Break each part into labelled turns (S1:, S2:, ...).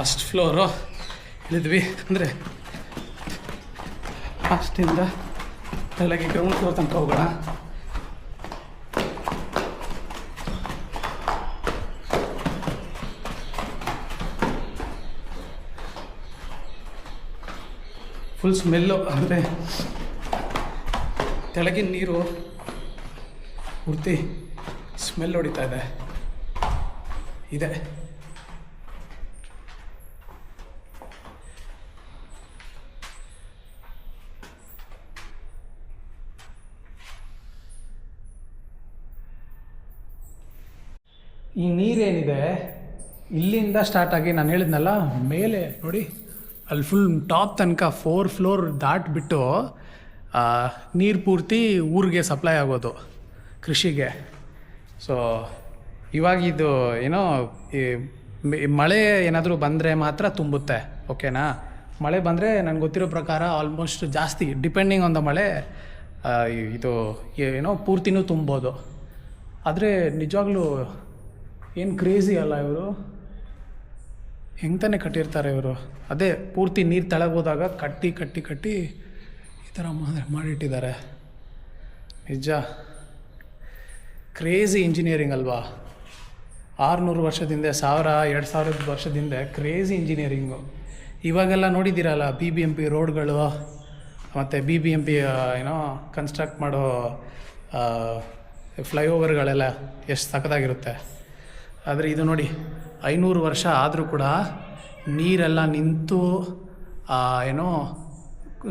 S1: First floor ಇಳಿದ್ವಿ. ಅಂದರೆ ಫಸ್ಟಿಂದ ಕೆಳಗೆ ground floor ತನಕ ಹೋಗೋಣ. ಫುಲ್ ಸ್ಮೆಲ್ಲು, ಅಂದರೆ ಕೆಳಗಿನ ನೀರು ಪೂರ್ತಿ ಸ್ಮೆಲ್ ಹೊಡಿತಾ ಇದೆ. ಈ ನೀರೇನಿದೆ ಇಲ್ಲಿಂದ ಸ್ಟಾರ್ಟ್ ಆಗಿ ನಾನು ಹೇಳಿದ್ನಲ್ಲ ಮೇಲೆ ನೋಡಿ, ಅಲ್ಲಿ ಫುಲ್ ಟಾಪ್ ತನಕ 4 ಫ್ಲೋರ್ ದಾಟ್ಬಿಟ್ಟು ನೀರು ಪೂರ್ತಿ ಊರಿಗೆ ಸಪ್ಲೈ ಆಗೋದು, ಕೃಷಿಗೆ. ಸೊ ಇವಾಗ ಇದು ಏನೋ ಈ ಮಳೆ ಏನಾದರೂ ಬಂದರೆ ಮಾತ್ರ ತುಂಬುತ್ತೆ, ಓಕೆನಾ. ಮಳೆ ಬಂದರೆ ನನಗೆ ಗೊತ್ತಿರೋ ಪ್ರಕಾರ ಆಲ್ಮೋಸ್ಟ್ ಜಾಸ್ತಿ ಡಿಪೆಂಡಿಂಗ್ ಆನ್ ದ ಮಳೆ ಇದು ಏನೋ ಪೂರ್ತಿನೂ ತುಂಬೋದು. ಆದರೆ ನಿಜವಾಗ್ಲೂ ಏನು ಕ್ರೇಜಿ ಅಲ್ಲ ಇವರು, ಹೆಂಗೆ ತಾನೇ ಕಟ್ಟಿರ್ತಾರೆ ಇವರು. ಅದೇ ಪೂರ್ತಿ ನೀರು ತೆಳಗೋದಾಗ ಕಟ್ಟಿ ಕಟ್ಟಿ ಕಟ್ಟಿ ಈ ಥರ ಮಾಡಿಟ್ಟಿದ್ದಾರೆ. ನಿಜ ಕ್ರೇಜಿ ಇಂಜಿನಿಯರಿಂಗ್ ಅಲ್ವಾ. 600 ವರ್ಷದಿಂದ 1000-2000 ವರ್ಷದಿಂದ ಕ್ರೇಜಿ ಇಂಜಿನಿಯರಿಂಗು. ಇವಾಗೆಲ್ಲ ನೋಡಿದ್ದೀರಲ್ಲ BBMP ರೋಡ್ಗಳು ಮತ್ತು BBMP ಏನೋ ಕನ್ಸ್ಟ್ರಕ್ಟ್ ಮಾಡೋ ಫ್ಲೈಓವರ್ಗಳೆಲ್ಲ ಎಷ್ಟು ಸಖತ್ತಾಗಿರುತ್ತೆ. ಆದರೆ ಇದು ನೋಡಿ 500 ವರ್ಷ ಆದರೂ ಕೂಡ ನೀರೆಲ್ಲ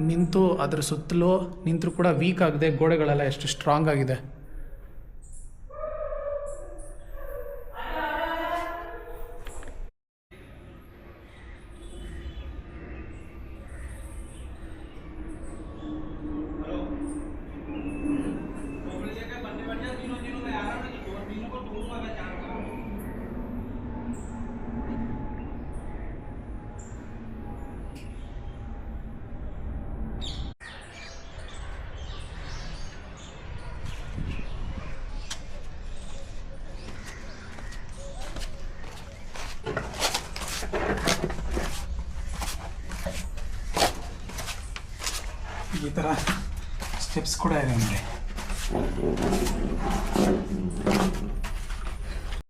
S1: ನಿಂತು ಅದ್ರ ಸುತ್ತಲೂ ನಿಂತರೂ ಕೂಡ ವೀಕ್ ಆಗದೆ ಗೋಡೆಗಳೆಲ್ಲ ಎಷ್ಟು ಸ್ಟ್ರಾಂಗ್ ಆಗಿದೆ. ಈ ಥರ ಸ್ಟೆಪ್ಸ್ ಕೂಡ ಇದೆ ಅಂದರೆ